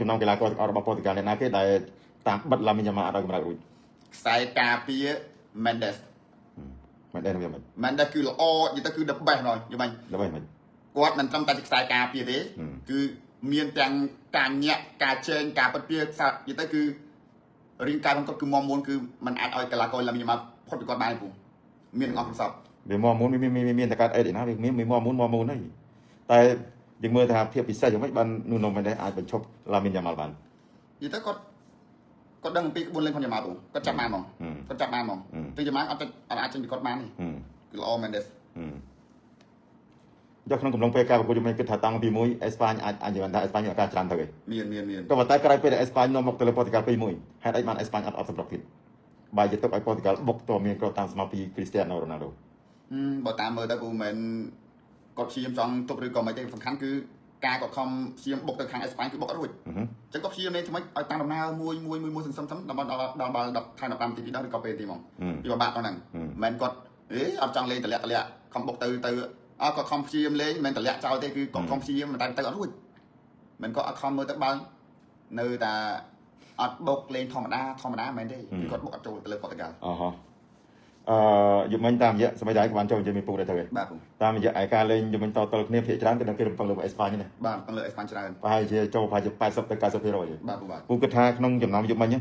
ចំណងកីឡាកររបស់ប៉ូទុយហ្គាល់អ្នកណាគេដែលតាមបិទឡាមីញ៉ាម៉ាអត់ឲ្យកម្រើករួចខ្សែការពារ Mendes វាមិន Mendes គឺល្អនិយាយទៅគឺ the best ហើយយល់មិនគាត់មិនត្រឹមតែខ្សែការពារទេគឺមានទាំងការញាក់ការជែងការបិទពារសានិយាយទៅគឺរាងកាយរបស់គាត់គឺមមួនគឺมันអាចឲ្យកីឡាករឡាមីញ៉ាម៉ាផុតពីគាត់បានទេពូមានអស់ប្រសពវាមមួនមានតែកើតអេតឯណាវាមានមមួនហើយតែយើងមើលថាភាពពិសេសយ៉ាងម៉េចបាននូណូមិនដែរអាចបញ្ឈប់ឡាមីញ៉ាម៉ាល់បាននិយាយទៅគាត់ដឹងអំពីក្បួនលេងរបស់យ៉ាម៉ាល់ពូគាត់ចាប់បានហ្មងពីយ៉ាម៉ាល់អត់អាចចេញពីគាត់បានទេគឺល្អមែនទេយកក្នុងកំឡុងពេលការប្រកួតយើងគិតថាតាំងពី1អេស្ប៉ាញអាចនិយាយថាអេស្ប៉ាញមានឱកាសច្រើនទៅឯងមានក៏ប៉ុន្តែក្រោយពេលដែលអេស្ប៉ាញនាំមកទៅលើប៉ូទុយហ្គាល់ 2-1 ហេតុអីបានអេស្ប៉ាញអត់សម្រុកទៀតបើយកទុកឲ្យប៉ូទុយហ្គាល់បុកតមានក្រតាមស្មារតីគ្រីស្ទីយ៉ាណូរ៉ូណាល់ដូបើតាមមើលទៅពូមិនគាត់ព្យាយាមចង់ទប់ឬក៏មិនទេសំខាន់គឺការគាត់ខំព្យាយាមបុកទៅខាងអេស្ប៉ាញគឺបុកអត់រួចអញ្ចឹងគាត់ព្យាយាមលេងថ្មីឲ្យតាមដំណើរមួយសន្សំដើម្បីដល់បាល់10ខែ15នាទីពីដល់ឬក៏ពេលទីហ្មងពីបាក់ទៅហ្នឹងមិនគាត់អត់ចង់លេងតម្លាក់ខំបុកទៅគាត់ខំព្យាយាមលេងមិនតម្លាក់ចោលទេគឺគាត់ខំព្យាយាមតែទៅអត់រួចមិនគាត់អត់ខំមើលទៅបាល់នៅតែអត់បុកលេងធម្មតាមែនទេគឺគាត់បុកអត់ចូលទៅលើប៉ូទុយហ្គាល់យមិញតាមរយៈសម័យដែរក៏បានចូលជាមួយពូដែរទៅបាទតាមរយៈឯការលេងយមិញតគ្នាភាគច្រើនគឺគេរំពឹងលើអេស្ប៉ាញណាបាទរំពឹងលើអេស្ប៉ាញច្រើនប្រហែលជាចូលប្រហែលជា80ទៅ90%បាទពូគិតថាក្នុងចំណោមយមិញ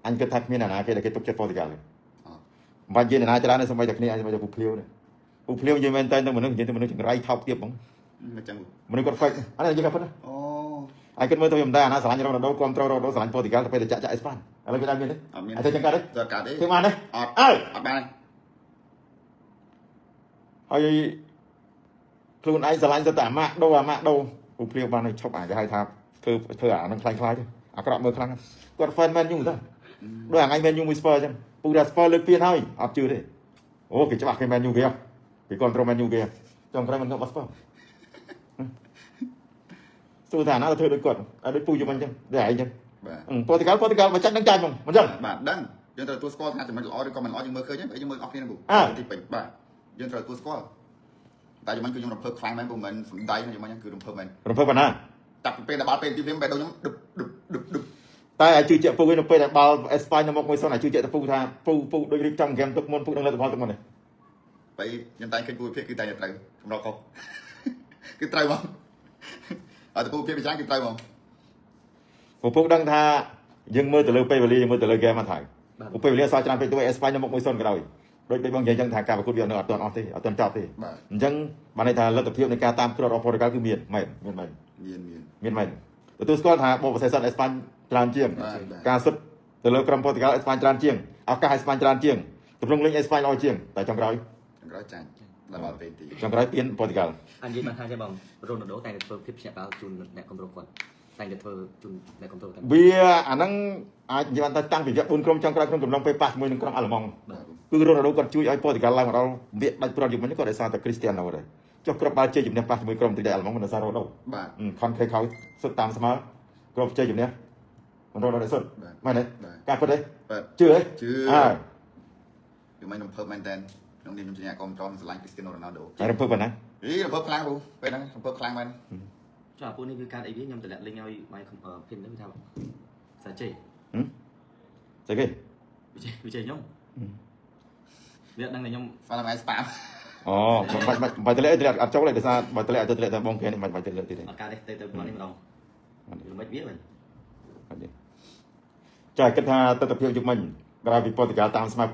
អញគិតថាគ្មានអ្នកណាគេដែលគេទុកចិត្តប៉ូទុយហ្គាល់ទេមិននិយាយអ្នកណាច្រើនទេសម័យតែគ្នាអញសម័យតែពូភ្លាវនេះពូភ្លាវនិយាយមែនតើមនុស្សនិយាយទៅមនុស្សចង្រៃថោកទៀតហ្មងមិនចឹងមនុស្សគាត់ fake អានេះនិយាយគាត់ណាអូអញគិតមើលទៅខ្ញុំដែរអាណាស្រឡាញ់រ៉ូណាល់ដូគ្រប់ត្រូលរ៉ូណាល់ដូស្រឡាញ់ប៉ូទុយហ្គាល់ទៅពេលទៅចាក់អេស្ប៉ាញឥឡូវគេដល់មានទេអត់មានតែចឹងកើតទេកើតទេធ្វើបានទេអត់បានទេហើយខ្លួនឯងស្រឡាញ់ទៅតែអាម៉ាក់ដូពូភ្លាវបានឲ្យឈប់អាចគេហៅថាធ្វើអានឹងខ្លាំងខ្លាយទេអាក្រក់មើលខ្លាំងគាត់ fan Man U ទៅដូចអាថ្ងៃ Man U មួយ Spurs ចឹងពូថា Spurs លើកពានហើយអត់ជឿទេអូគេច្បាស់គេ Man U គេពីគ្រប់ត្រូល Man U គេចង់ក្រោយមិនទៅបាត់ Spurs ស្ទូថាណាទៅធ្វើដូចគាត់ដូចពូយំអញ្ចឹងតែឯងចឹងបាទប៉ូទុយហ្គាល់មកចាច់នឹងចាច់ហ្មងមិនចឹងបាទដឹងយើងត្រូវទទួលស្គាល់ថាចំណុចល្អឬក៏មិនល្អយើងមើលឃើញយើងមើលអស់គ្នាពូទីពេញបាទយើងត្រូវទទួលស្គាល់តែយំគឺខ្ញុំរំភើបខ្លាំងមែនពូមិនសំដីយំគឺរំភើបមែនរំភើបប៉ុណ្ណាចាប់ពីពេលដែលបាល់ពេលទីវិញបែរដូចខ្ញុំដឹបតែឲ្យជឿជាក់ពូវិញនៅពេលដែលបាល់អេស្ប៉ាញមកមួយឲ្យជឿជាក់ទៅពូថាពូដូចរៀបចំហ្គេមទឹកមុនពូនឹងលទ្ធផលទឹកមុននេះបែរខ្ញុំតែឃើញពូភាពគឺតែត្រូវសម្រាប់ខុសគឺត្រូវមកអត់ពូភាពពិចារណាគឺត្រូវមកពូដឹងថាយើងមើលទៅលើពេលវេលាយើងមើលទៅលើហ្គេមអត់ហើយពេលវេលាសល់ច្រើនពេកទៅអេស្ប៉ាញមក1-0ក៏ដោយដូចបងនិយាយចឹងថាការប្រកួតវានៅអត់ទាន់អស់ទេអត់ទាន់ចប់ទេអញ្ចឹងបានន័យថាលទ្ធភាពនៃការតាមគ្រោះរបស់ប៉ូទុយហ្គាល់គឺមានមែនទទួលស្គាល់ថាបបសេសិនអេស្ប៉ាញច្រើនជាងការសុទ្ធទៅលើក្រុមប៉ូទុយហ្គាល់អេស្ប៉ាញច្រើនជាងឱកាសអេស្ប៉ាញច្រើនជាងទម្រង់លេងអេស្ប៉ាញល្អជាងតែចុងក្រោយចាញ់ដល់បាល់ពេលទីចុងក្រោយពៀនប៉ូទុយហ្គាល់អញនិយាយបានថាទេបងរ៉ូណាល់ដូតែធ្វើភាពភ្ញាក់ផ្អើលជូនអ្នកគ្រប់គ្រងគាត់តែធ្វើជូនអ្នកគ្រប់គ្រងតែវាអាហ្នឹងអាចនិយាយបានថាតាំងពីវគ្គ4ក្រុមចុងក្រោយក្នុងកំឡុងពេលប៉ះជាមួយនឹងក្រុមអាល្លឺម៉ង់គឺរ៉ូណាល់ដូគាត់ជួយឲ្យប៉ូទុយហ្គាល់ឡើងមកដល់វគ្គដាច់ប្រត់យប់មិញគាត់ដោយសារតែគ្រីស្ទីយ៉ាណូដែរចុះគ្រាប់បាល់ជ័យជំនះប៉ះជាមួយក្រុមទីដែលអាល្លឺម៉ង់មិនដោយសាររ៉ូណាល់ដូបាទខនខេខោសុទ្ធតាមស្មើគ្រាប់ជ័យជំនះមិនរ៉ូណាល់ដូសុទ្ធមែនទេការពិតទេជឿហើយគឺមិនរំភើបមែនតើក្នុងនេះខ្ញុំសញ្ញាកុំត្រង់ស្រឡាញ់គ្រីស្ទីយ៉ាណូរ៉ូណាល់ដូរំភើបប៉ុណ្ណារំភើបខ្លាំងពេលហ្នឹងរំភើបខ្លាំងមែនចាពូនេះគឺការអីវាខ្ញុំតម្លាក់លេងឲ្យបាយភិនទៅថាសាជ័យស្អីគេវិជ័យខ្ញុំវាដឹងតែខ្ញុំហ្វាល់ថ្ងៃស្ប៉ាអូបាយតលេអត់ចូលទេដោយសារបាយតលេអត់ទៅតលេតែបងគេនេះមិនបាយតលេទៀតទេអត់ការទេទៅបងនេះម្ដងមិនវាវិញចាគិតថាទស្សនវិជ្ជាយុគមិញក្រៅពីប៉ូទុយហ្គាល់តាមស្មើ2-2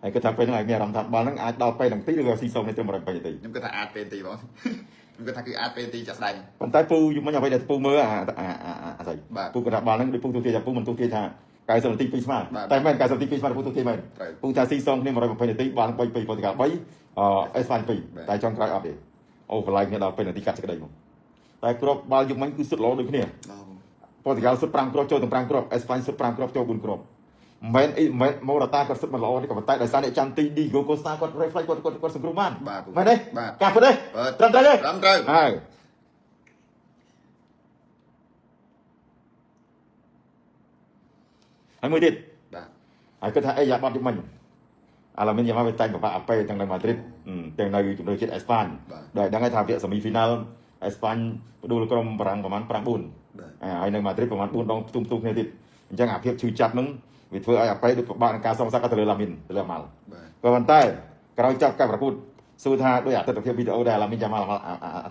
ហើយគិតថាពេលហ្នឹងឯងមានអារម្មណ៍ថាបាល់ហ្នឹងអាចដល់ពេលនឹងទីឬក៏ស៊ីសុំនេះទៅ180នាទីខ្ញុំគិតថាអាចពេលទីបងខ្ញុំគិតថាគឺអាចពេលទីចាក់ស្ដែងប៉ុន្តែពូយុគមិញអ្វីដែលពូមើលអាស្អីពូគាត់ថាបាល់ហ្នឹងដូចពូទូទាថាពូមិនទូទាថា90នាទី2ស្មើតែមែន90នាទី2ស្មើពូទូទាមែនពូថាស៊ីសុំគ្នា120នាទីបាល់3-2ប៉ូទុយហ្គាល់3អេស្ប៉ាញ2តែចុងក្រោយអត់ទេអូបន្លាយគ្នាដល់ពេលនាទីកាត់សេចក្តីមកតែគ្រាប់បាល់យុគមិញគឺសុទ្ធល្អដូចគ្នាប៉ូទុយហ្គាល់សុទ្ធ5គ្រាប់ចូលទាំង5គ្រាប់អេស្ប៉ាញសុទ្ធ5គ្រាប់ចូល4គ្រាប់មិនម៉ូរ៉ាតាគាត់សុទ្ធមិនល្អទេក៏ប៉ុន្តែដោយសារអ្នកចាំទីឌីហ្គោកូស្តាគាត់ reflect គាត់សង្គ្រោះបានមែនទេការពិតទេត្រឹមត្រូវទេត្រឹមត្រូវហើយមួយទៀតបាទហើយគាត់ថាអីយ៉ាបាត់យុគមិញអាឡាមីនយ៉ាម៉ាវាតែងប្របាក់អាប៉េទាំងនៅម៉ាឌ្រីតទាំងនៅជំនឿជាតិអេស្ប៉ាញដោយដឹងថាវគ្គ semi final អេស្ប៉ាញផ្ដួលក្រុមបារាំងប្រហែល 5-4 ហើយនៅម៉ាឌ្រីតប្រហែល4 ដងផ្ទុំគ្នាទៀតអញ្ចឹងអាភាពឈឺចាប់ហ្នឹងវាធ្វើឲ្យអាប៉េដូចពិបាកក្នុងការសងសឹកទៅលើឡាមីនទៅលើម៉ាល់ក៏ប៉ុន្តែក្រោយចាប់ការប្រកួតសួរថាដោយអតិថិភាពវីដេអូដែលឡាមីនយ៉ាម៉ាល់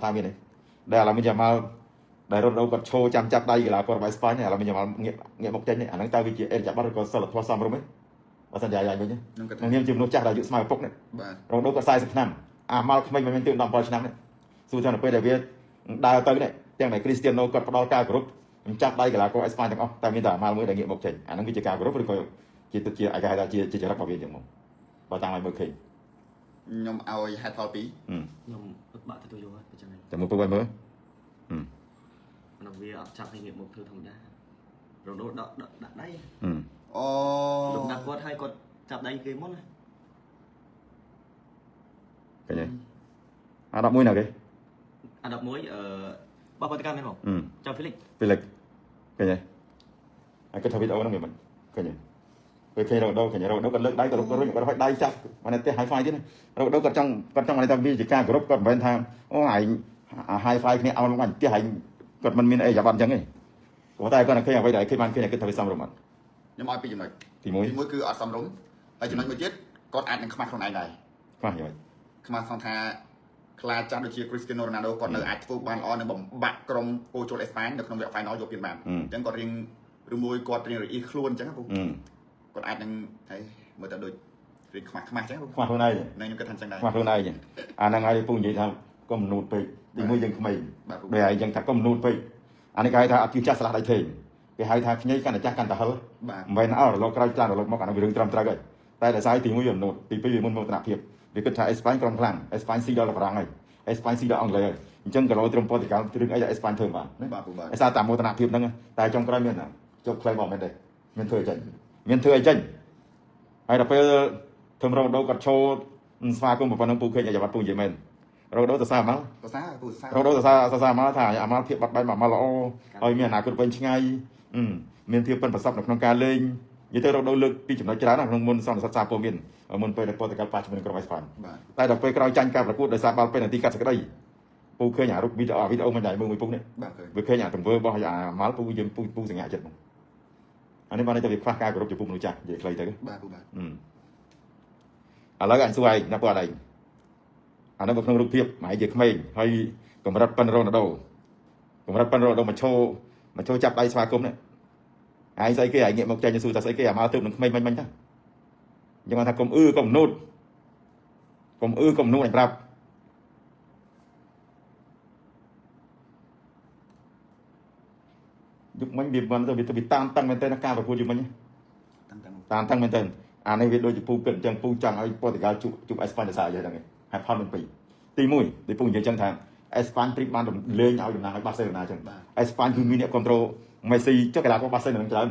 ថាមានទេដែលឡាមីនយ៉ាម៉ាល់ដែលរត់គាត់ឈោចាំចាប់ដៃកីឡាកររបស់អេស្ប៉ាញឡាមីនយ៉ាម៉ាល់ងាកមកចេញអាហ្នឹងតើវាជាអេរចាប់បាត់ឬក៏សិលធម៌សមរម្យទេបើសិនជាយ៉ាងវិញខ្ញុំជាមនុស្សចាស់ដែលអាយុស្មើឪពុកនេះរងដូវគាត់40 ឆ្នាំអាម៉ាល់ក្មេងមិនមែនទើប17 ឆ្នាំនេះសួរថានៅពេលដែលវាដើរទៅនេះទាំងដែលគ្រីស្ទៀណូគាត់ផ្ដល់ការគោរពចាប់ដៃកីឡាករអេស្ប៉ាញទាំងអស់តែមានតែអាម៉ាល់មួយដែលងាកមកចេញអាហ្នឹងវាជាការគោរពឬក៏ជាទឹកជាអាចគេហៅថាជាចរិតរបស់វាចឹងមកបើតាមឲ្យមើលឃើញខ្ញុំឲ្យហេតុផលពីខ្ញុំបាក់ទទួលយកអញ្ចឹងតែមើលពុកឲ្យមើលវាអត់ចាប់ឲ្យងាកមកធ្វើធម្មតារដូវដាក់ដៃអូលោកដាក់គាត់ឲ្យគាត់ចាប់ដៃគេមុនណាឃើញទេអា11ណាគេអា11បោះបតកម្មមែនបងចាំហ្វីលិចឃើញទេអាគាត់ធ្វើវីដេអូហ្នឹងមិនឃើញទេពេលឃើញរដូវគាត់លើកដៃគាត់រុញគាត់ហុចដៃចាប់មកនៅផ្ទះ high five ទៀតរដូវគាត់ចង់ឲ្យថាវាជាការគោរពគាត់មិនមែនថាអូឯង high five គ្នាឲ្យមកផ្ទះឯងគាត់មិនមានអីយ៉ាប់អត់អញ្ចឹងទេព្រោះតែគាត់ឃើញអ្វីដែលឃើញបានឃើញគាត់ធ្វើសំរុំអត់ខ្ញុំឲ្យពីចំណុចទី1គឺអត់សំរុំហើយចំណុចមួយទៀតគាត់អាចនឹងខ្មាស់ខ្លួនឯងដែរខ្មាស់យ៉ាងម៉េចខ្មាស់ក្នុងថាខ្លាចចាស់ដូចជា Cristiano Ronaldo គាត់នៅអាចធ្វើបានល្អនឹងបំបាក់ក្រុមពោជលអេស្ប៉ាញនៅក្នុងវគ្គ final យកពានបានអញ្ចឹងគាត់រៀងឬមួយគាត់រៀងរអ៊ីខ្លួនអញ្ចឹងគាត់អាចនឹងហើយមើលទៅដូចរៀងខ្មាស់អញ្ចឹងខ្មាស់ខ្លួនឯងខ្ញុំគិតថាអញ្ចឹងដែរខ្មាស់ខ្លួនឯងអាហ្នឹងហើយពូនិយាយថាកុំនូតពេកទីមួយយើងក្មេងដូចហើយអញ្ចឹងថាកុំនូតពេកអានេះគេហៅថាអត់ជឿចាស់ស្លាស់ដៃធេងគេហៅថាខ្ញីកាន់តែចាស់កាន់តែហឹលមិនមែនអើរលកក្រោយច្រើនរលកមកអានោះវារឿងត្រឹមត្រូវហើយតែដោយសារទី1វានូតទី2វាមុនមោទនភាពវាគិតថាអេស្ប៉ាញក្រុមខ្លាំងអេស្ប៉ាញស៊ីដល់បារាំងហើយអេស្ប៉ាញស៊ីដល់អង់គ្លេសហើយអញ្ចឹងក៏រយត្រឹមព័ត៌មានរឿងអីដែលអេស្ប៉ាញធ្វើបានណាបាទអេសារតាមមោទនភាពហ្នឹងតែចុងក្រោយមានជប់ខ្លីមកមែនទេមានធ្វើអីចេញហើយដល់ពេលធ្វើរងដូវគាត់ឈោស្វាគមន៍ប្រព័ន្ធនឹងពូឃើញអាយ៉ាវ៉ាត់ពូនិយាយមែនរងដូវសរសើរមករងដូវសរសើរមកថាអាម៉ាល់ភាពបាត់បែនមកល្អហើយមានអនាគតវែងឆ្ងាយមានភាពប៉ិនប្រសប់នៅក្នុងការលេងនិយាយទៅរងដូវលើកពីចំណុចច្រើនក្នុងមុនសន្និសីទសារព័ត៌មានមុនពេលដែលព័ត៌មានប៉ះជាមួយនឹងក្រុមអេស្ប៉ាញតែដល់ពេលក្រោយចាញ់ការប្រកួតដោយសារបាល់ពេននាទីកាត់សេចក្តីពូឃើញអារូបវីដេអូមិនដែរមើលមួយពុកនេះវាឃើញអាទង្វើរបស់អាម៉ាល់ពូយើងពូសញ្ញាចិត្តមកអានេះបានតែវាខ្វះការគោរពចំពោះមនុស្សចាស់និយាយខ្លីទៅបាទពូបាទឥឡូវអញសួរឯងណាពូអត់ឯងអានោះក្នុងរូបភាពម៉ែជាក្មេងហើយកម្រិតប៉ិនរ៉ូណាល់ដូមកឈោចាប់ដៃស្វាគមន៍នេះឯងស្អីគេឯងងាកមកចេញទៅសួរថាស្អីគេអាម៉ាល់ទៅនឹងក្មេងមិញតាអញ្ចឹងថាកុំកុំនូតអញប្រាប់យុគមិញវាមិនទៅវាតានតឹងមែនទេណាការប្រកួតយុគមិញតានតឹងមែនទេអានេះវាដូចជាពូគិតអញ្ចឹងពូចង់ឲ្យព័ត៌មានជុំអេស្ប៉ាញទៅសារយ៉ាងហ្នឹងហេតុផលមានពីរទី1ដែលពូនិយាយអញ្ចឹងថាអេស្ប៉ាញព្រីបានលេងឲ្យតំណាងឲ្យបាសេឡូណាអញ្ចឹងអេស្ប៉ាញគឺមានអ្នកគ្រប់គ្រងមេស៊ីចុះកីឡាករបាសេឡូណាច្រើន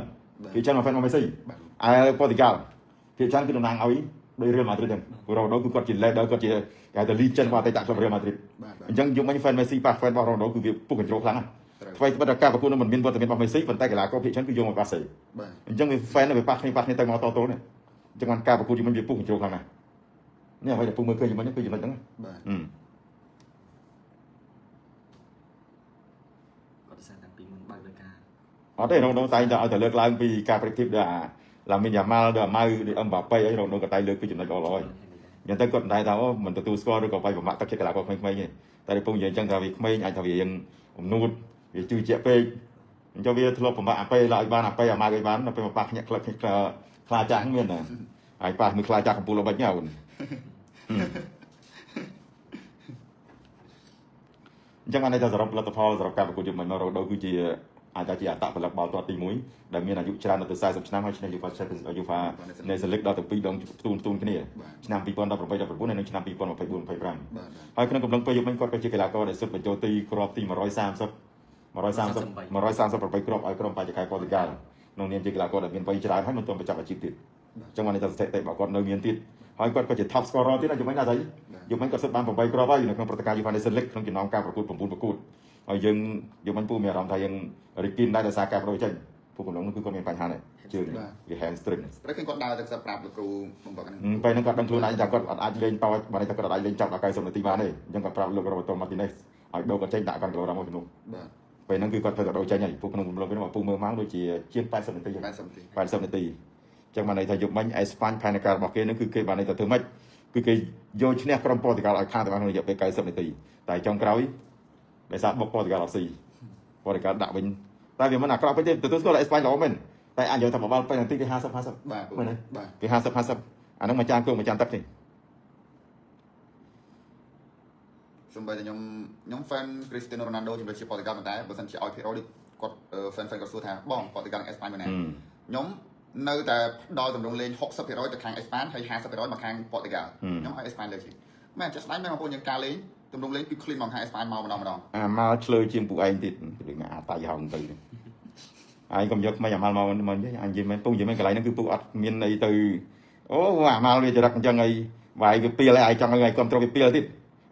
គេចឹងមកហ្វេនមេស៊ីឯព័រទុយហ្គាល់គេចឹងគឺតំណាងឲ្យដោយរៀលម៉ាឌ្រីតអញ្ចឹងរ៉ូណូគឺគាត់ជា leader គាត់ជាគេហៅថា legend របស់អតីតក្លឹបរៀលម៉ាឌ្រីតអញ្ចឹងយុគមិញហ្វេនមេស៊ីប៉ះហ្វេនរបស់រ៉ូណូគឺវាពុះកញ្ជ្រោលខ្លាំងណាស់ថ្មីត្បិតតែការប្រកួតនោះមិនមានវត្តមានរបស់មេស៊ីប៉ុន្តែកីឡាករភាគច្រើនគឺយកមកបាសេអញ្ចឹងវាហ្វេនវាប៉ះគ្នាទៅមកតទល់នេះអញ្ចឹងការប្រកួតយុគមិញវាពុះកញ្ជ្រោលខ្លាំងណាស់នេះអ្វីដែលពុះមើលឃើញយុគមិញគឺចំណុចហ្នឹងបាទអត់ទេរងដូវតែងតែឲ្យតែលើកឡើងពីការប្រៀបធៀបដល់ឡាមីនយ៉ាម៉ាល់ដល់ម៉ៅដូចអឹមបាប៉េអីរងដូវក៏តែងលើកពីចំណុចល្អៗអញ្ចឹងទៅគាត់តែថាអូមិនទទួលស្គាល់ឬក៏វាយប្រមាថទឹកចិត្តកីឡាករក្មេងៗទេតែពងនិយាយអញ្ចឹងថាវាក្មេងអាចថាវាយើងអំនួតវាជឿជាក់ពេកអញ្ចឹងវាធ្លាប់ប្រមាថអាប៉េឡើយបានអាប៉េអាម៉ៅឲ្យបានដល់ពេលមកប៉ះញាក់ក្លឹកខ្លាចាស់មានណាហើយប៉ះមួយខ្លាចាស់កំពូលល្បិចហ្នឹងអូនអញ្ចឹងអានេះថាសរុបលទ្ធផលសរុបការប្រកួតយុគមិញមករដូវគឺជាអាចជាអត្តពលិកបាល់ទាត់ទី1ដែលមានអាយុច្រើនដល់ទៅ40ឆ្នាំហើយឆ្នាំ UEFA Nations League ដល់ទៅ2ដងផ្ទូនគ្នាឆ្នាំ2018-19ហើយនិងឆ្នាំ2024-25ហើយក្នុងកំឡុងពេលយុគមិញគាត់ក៏ជាកីឡាករដែលសុទ្ធបញ្ចូលទីគ្រាប់ទី138គ្រាប់ឲ្យក្រុមបច្ចេកទេសប៉ូទុយហ្គាល់ក្នុងនាមជាកីឡាករដែលមានវ័យច្រើនហើយមិនទាន់បញ្ចប់អាជីពទៀតអញ្ចឹងបានន័យថាស្ថិតិរបស់គាត់នៅមានទៀតហើយគាត់ក៏ជា top scorer ទៀតយុគមិញណាស្អីយុគមិញគាត់សុទ្ធបាន8គ្រាប់ហើយនៅក្នុងព្រឹត្តិការណ៍ UEFA Nations League ក្នុងចំណោមការប្រកួត9ប្រកួតហើយយើងយុគមិញពូមានអារម្មណ៍ថាយើងរីករាយដែរដោយសារការប្រដូចចេញពូកំឡុងនោះគឺគាត់មានបញ្ហានេះជើងវា hamstring តែឃើញគាត់ដើរទៅប្រាប់លោកគ្រូបំផុតហ្នឹងពេលហ្នឹងគាត់ដឹងខ្លួនឯងថាគាត់អត់អាចលេងតបានតែគាត់អាចលេងចាប់ដល់90នាទីបានទេអញ្ចឹងគាត់ប្រាប់លោករ៉ូបូតូម៉ាទីណេសឲ្យដូរគាត់ចេញដាក់កាន់គីឡូរ៉ាមួយជំនួសបាទ vậy nó cứ còn phải đầu tranh này phụ không luôn cái mà phụ mơ máng đôi chỉ chiếm 80 นาที 80 นาที chẳng mà này thay dụng bánh Espagne phải là cả bảo kia nó cứ cái bạn này từ mấy cứ cái vô chén from Portugal ở khang từ bạn này nhập về 90 นาที tại trong cái để sao bọc Portugal là gì Portugal đạo bình tại vìมันหนักเราไปtừ tôi là Espagne là mình tại anh giờ thằng bảoไปที่ 50 mình này cái 50 anh nó mà trang cương mà trang tập thì សំបីតែខ្ញុំ fan Cristiano Ronaldo ជំនឿជា Portugal ប៉ុន្តែបើសិនជាឲ្យភាគរយគាត់ fan គាត់សួរថាបង Portugal Espagne មែនណាខ្ញុំនៅតែដល់តម្រងលេង 60% ទៅខាង Espagne ហើយ 50% មកខាង Portugal ខ្ញុំឲ្យ Espagne លើជាងមែនចាស់ស្ដាយមែនបងប្អូនយើងការលេងតម្រងលេងគឺ clean មកខាង Espagne មកម្ដងមកឆ្លើយជាងពួកឯងទៀតរឿងអាតៃហោងទៅឯងកុំយកមិនអាម៉ាល់មកមិនអញនិយាយមែនពុំនិយាយមែនកន្លែងហ្នឹងគឺពួកអត់មានអីទៅអូអាម៉ាល់វាចរិតអញ្ចឹងអីវាយវាពីលឯងចង់ឲ្យគ្រប់ត្រូលវាពីលទៀត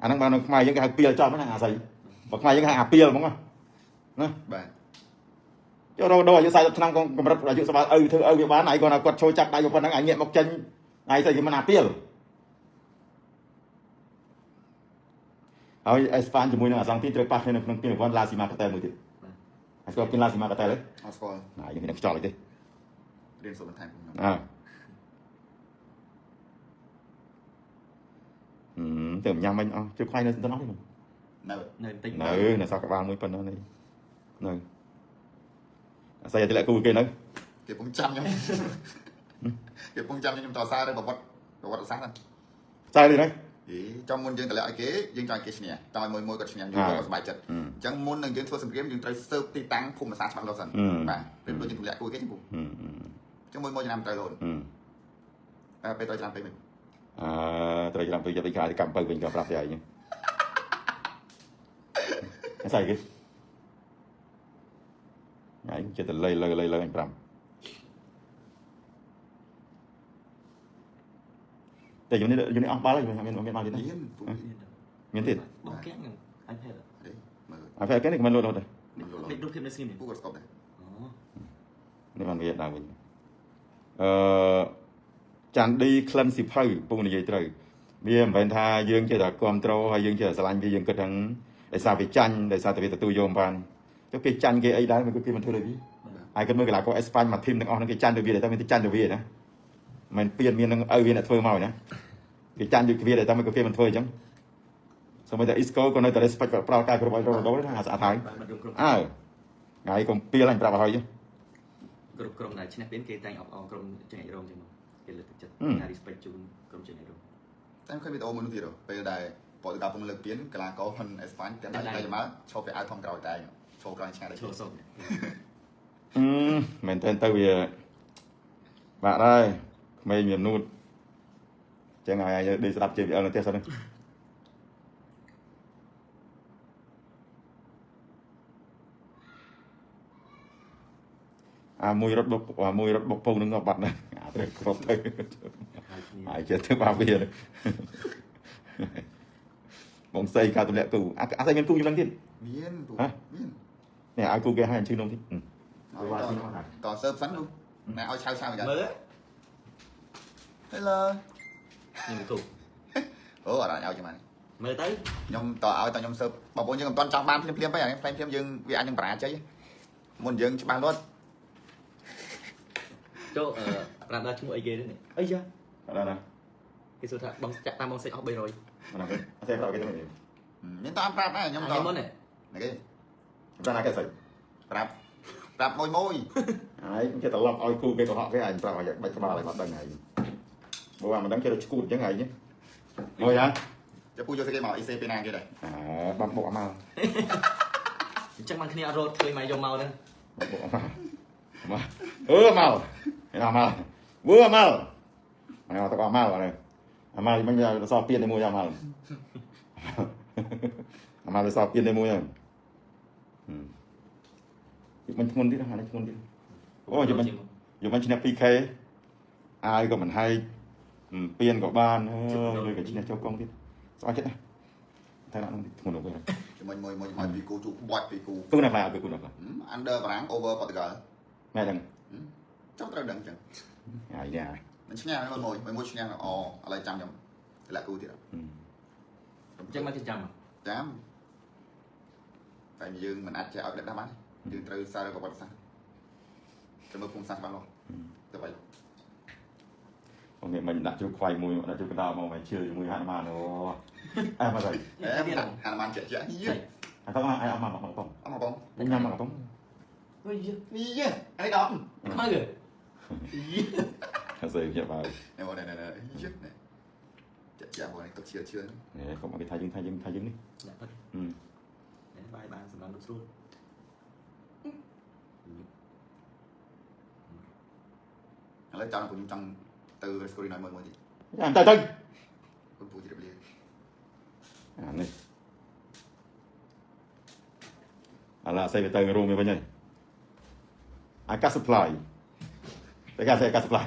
អាហ្នឹងបាននៅខ្មែរយើងគេហៅពីលចប់ហ្នឹងអាស្អីបើខ្មែរយើងហៅអាពីលហ្មងណាបាទចូលរកអាយុ40ឆ្នាំកម្រិតអាយុសម្រាប់ឪធ្វើឪវាបានឯងគាត់គាត់ចូលចាប់ដៃប៉ុណ្ណឹងឯងងាកមកចេញឯងស្អីគេមិនអាពីលហើយអេស្ប៉ាញជាមួយនឹងអាសង់ទីត្រូវប៉ះគ្នានៅក្នុងពីរវ៉ាន់ឡាស៊ីម៉ាកាតែលមួយទៀតហើយស្គាល់ពីឡាស៊ីម៉ាកាតែលទេអត់ស្គាល់ណាយើងមានខ្យល់អីទេរៀនសូត្របន្ថែមខ្ញុំទៅញ៉ាំមិញអស់ជិះខ្លាញ់នៅស្ទឹងអស់ទេនៅបន្តិចនៅសក់ក្បាលមួយប៉ុណ្ណឹងនេះនៅអាស្អីតែលាក់គូគេនៅគេពុំចាំខ្ញុំគេពុំចាំខ្ញុំតសារទៅប្រវត្តិសាស្ត្រហ្នឹងសារទេណាចំមុនយើងតម្លាក់ឲ្យគេយើងចង់ឲ្យគេឈ្នះចង់ឲ្យមួយគាត់ឈ្នះយើងក៏សប្បាយចិត្តអញ្ចឹងមុននឹងយើងធ្វើសង្គ្រាមយើងត្រូវស៊ើបទីតាំងភូមិសាស្ត្រច្បាស់លាស់សិនបាទពេលដូចយើងតម្លាក់គូគេចឹងពុំអញ្ចឹងមួយឆ្នាំទៅរហូតពេលទៅឆ្នាំពេកមិនត្រូវឆ្នាំពេកយកទៅខាយកម្មបើវិញក៏ប្រាប់តែឯងស្អីគេឯងចិត្តទៅលើអញប្រាប់តែយូនេះអស់បាល់ហើយមានបាល់ទៀតមានទៀតបងកែងអញហេតុអត់គេនេះមិនលោតទេនេះរូបភាពនៅស្ងៀមនេះពូគាត់ស្កប់ដែរនេះបានវាដល់វិញចាន់ឌីក្លិនស៊ីភៅពូនិយាយត្រូវវាមិនមែនថាយើងចេះតែគ្រប់ត្រូលហើយយើងចេះតែស្រឡាញ់វាយើងគិតថាដោយសារវាចាញ់ដោយសារតែវាទទួលយកបានទៅគេចាញ់គេអីដែរមិនគេមិនធ្វើដូចវាហើយគាត់មើលកីឡាករអេស្ប៉ាញមួយធីមទាំងអស់ហ្នឹងគេចាញ់ដូចវាតែមានចាញ់ដូចវាណាមិនពៀនមាននឹងឲ្យវាអ្នកធ្វើមកណាគេចាញ់ដូចវាតែមិនគេមិនធ្វើអញ្ចឹងសូម្បីតែអ៊ីស្កូក៏នៅតែ respect ប្រោការគ្រប់ឲ្យរដូវណាស្អាតហើយថ្ងៃកុំពីលអញប្រាប់ឲ្យគ្រប់ក្រុមដែលឈ្នះពេលគេតែងអបអរក្រុមចេញរោមចឹងមកគេលើកទឹកចិត្តការ respect ជូនក្រុមចេញរោមតែឃើញវីដេអូមួយនោះទៀតពេលដែលប៉ូទុយហ្គាល់ពងលើកពានកីឡាករហ៊ុនអេស្ប៉ាញតែដៃមកឈប់ទៅអាវធំក្រោយតែឈប់ក្រោយឆ្ងាយដែរឈប់សុំមែនតើទៅវាបាក់ដែរក្មេងមាននូតចឹងហើយដេកស្ដាប់ជេវីអលនៅផ្ទះសិនហ្នឹងមួយរត់បុកពងនឹងបាត់ណាត្រូវគ្រប់ទៅហើយចេះធ្វើបាបវាបងស្អីការទម្លាក់គូអាស្អីមានគូយូរឡើងទៀតមាននេះឲ្យគូគេឲ្យជឿនំទៀតតសើបសិននោះណែឲ្យឆៅយ៉ាងមើល Hello នេះគូអូអត់ឲ្យចាំមើលទៅខ្ញុំតឲ្យតខ្ញុំសើបបងប្អូនយើងមិនទាន់ចង់បានភ្លាមទៅអានេះភ្លាមយើងវាអាចនឹងបរាជ័យមុនយើងច្បាស់លាស់ចូលប្រាប់ដល់ឈ្មោះអីគេទេអីយ៉ាអត់ណាគេសួរថាបងចាក់តាមបងសេចអស់300ណាគេប្រាប់គេទៅមានតាមប្រាប់ដែរខ្ញុំតមុននេះគេប្រាប់ណាគេស្អីប្រាប់មួយហើយគេត្រឡប់ឲ្យគូគេកុហកគេអញប្រាប់ឲ្យបាច់ក្បាលឲ្យគាត់ដឹងហើយបើមិនដឹងគេទៅឈួតអញ្ចឹងហើយមើលយ៉ាងចាំពូយកទៅគេមកអ៊ីសេពេលណាគេដែរបងបុកមកអញ្ចឹងបានគ្នាអត់រត់ឃើញមកយកមកហ្នឹងបុកមកមកមកឯណាមកវើមកមកទៅមកហ្នឹងអាមកមិនយកសោពៀនតែមួយអាមកទៅសោពៀនតែមួយហ្នឹងមិនធ្ងន់ទៀតហ្នឹងធ្ងន់ទៀតអូយមិនឈ្នះ 2K អាយក៏មិនហើយពៀនក៏បានហើយក៏ឈ្នះចូលកងទៀតស្អប់ចិត្តណាតែណាធ្ងន់ទៅជាមួយឲ្យពីគូជុកបាច់ពីគូគូណាខ្លះពីគូណាខ្លះ under បារាំង over Portugal មែនហ្នឹងចាំត្រូវដឹងចឹងហើយនេះមិនឈ្នះមួយឈ្នះឥឡូវចាំខ្ញុំតម្លាក់គូទៀតអញ្ចឹងមកចាំចាំ តែយើងមិនអាចចេះឲ្យដាក់បានយើងត្រូវសារប្រវត្តិសាស្ត្រទៅមើលភូមិសាស្ត្របានទៅបាយអូខេមិនដាក់ជ្រូកខ្វៃមួយដាក់ជ្រូកកណ្ដាលមកមិនជឿជាមួយហាត់បានអូអែមកទៅហាត់បានចេះចេះយីអាតោះអាអត់មកបងអត់មកបងញ៉ាំមកបងអុយយីអានេះដល់ខ្មៅយី ហើយទៅយកបាយនេះមកនេះយីចេះចេះមកនេះទុកឈឿនេះកុំឲ្យគេថាយើងនេះដាក់ទឹកបាយបានសម្រាប់លោកស្រួលឥឡូវចង់ខ្ញុំចង់ទៅ Rescue ណយមួយទៀតចាំទៅខ្ញុំពូជិបលីអានេះឥឡូវសេទៅរួមវិញហើយអាកា supply តែកា supply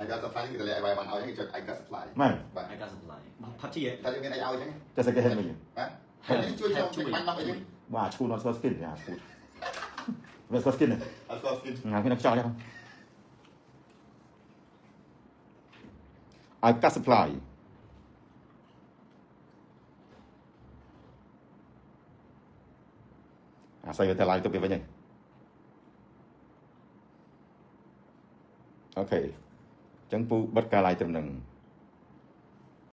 អាកា supply គឺតែឲ្យបាយបានឲ្យគេចុចអាកា supply មែនបាទអាកា supply ផាត់ជីតែមានអីឲ្យចឹងតែសេគេហេតុវិញបាទហើយជួយបាញ់ដល់អីចឹងបាទឈូនអត់ស្គាល់ skin អាឈូនវាស្គាល់ skin អត់ស្គាល់ skin ងាខ្ញុំចង់ចឹងអាកា supply អាស្អីទៅឡាយទៅវិញហើយអូខេអញ្ចឹងពូបិទការឡាយត្រឹមហ្នឹង